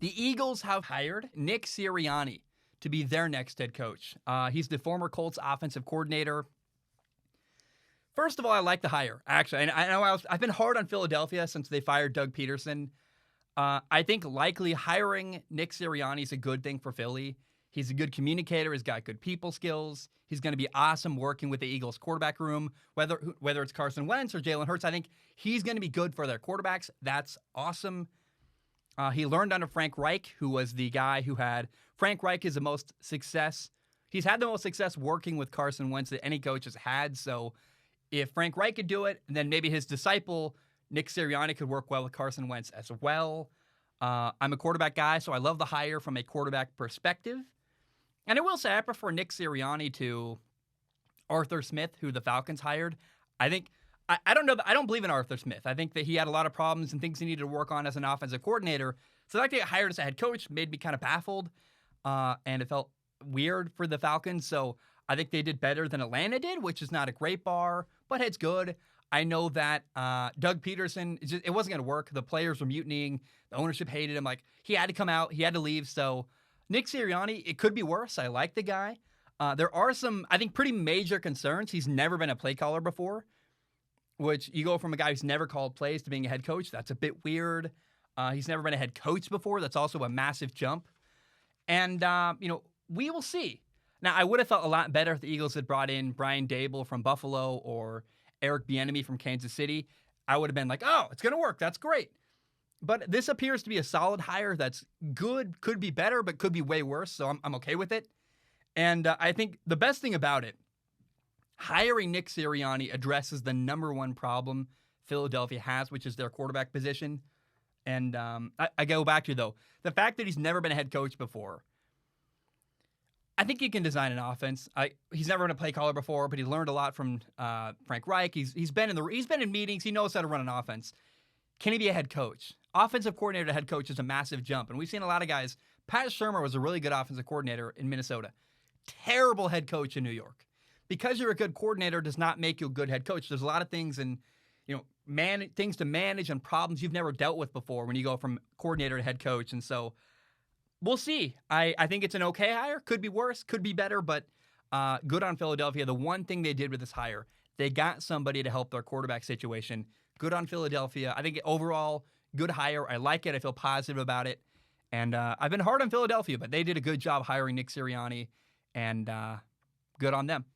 The Eagles have hired Nick Sirianni to be their next head coach. He's the former Colts offensive coordinator. First of all, I like the hire, actually. And I know I've been hard on Philadelphia since they fired Doug Peterson. I think likely hiring Nick Sirianni is a good thing for Philly. He's a good communicator. He's got good people skills. He's going to be awesome working with the Eagles quarterback room, whether it's Carson Wentz or Jalen Hurts. I think he's going to be good for their quarterbacks. That's awesome. He learned under Frank Reich, who was the guy who had Frank Reich is the most success. He's had the most success working with Carson Wentz that any coach has had. So if Frank Reich could do it, then maybe his disciple Nick Sirianni could work well with Carson Wentz as well. I'm a quarterback guy, so I love the hire from a quarterback perspective. And I will say I prefer Nick Sirianni to Arthur Smith, who the Falcons hired. I don't know. I don't believe in Arthur Smith. I think that he had a lot of problems and things he needed to work on as an offensive coordinator. So the fact that he got hired as a head coach made me kind of baffled, and it felt weird for the Falcons. So I think they did better than Atlanta did, which is not a great bar, but it's good. I know that Doug Peterson, it wasn't going to work. The players were mutinying. The ownership hated him. Like, he had to come out. He had to leave. So Nick Sirianni, it could be worse. I like the guy. There are some, I think, pretty major concerns. He's never been a play caller before, which you go from a guy who's never called plays to being a head coach. That's a bit weird. He's never been a head coach before. That's also a massive jump. And, we will see. Now, I would have felt a lot better if the Eagles had brought in Brian Dable from Buffalo or Eric Bieniemy from Kansas City. I would have been like, oh, it's going to work. That's great. But this appears to be a solid hire that's good, could be better, but could be way worse. So I'm okay with it. And I think the best thing about it, hiring Nick Sirianni addresses the number one problem Philadelphia has, which is their quarterback position. And I go back to, though, the fact that he's never been a head coach before. I think he can design an offense. He's never been a play caller before, but he learned a lot from Frank Reich. He's been in meetings. He knows how to run an offense. Can he be a head coach? Offensive coordinator to head coach is a massive jump, and we've seen a lot of guys. Pat Shurmur was a really good offensive coordinator in Minnesota. Terrible head coach in New York. Because you're a good coordinator does not make you a good head coach. There's a lot of things things to manage and problems you've never dealt with before when you go from coordinator to head coach, and so. We'll see. I think it's an okay hire. Could be worse, could be better, but good on Philadelphia. The one thing they did with this hire, they got somebody to help their quarterback situation. Good on Philadelphia. I think overall, good hire. I like it. I feel positive about it. And I've been hard on Philadelphia, but they did a good job hiring Nick Sirianni, and good on them.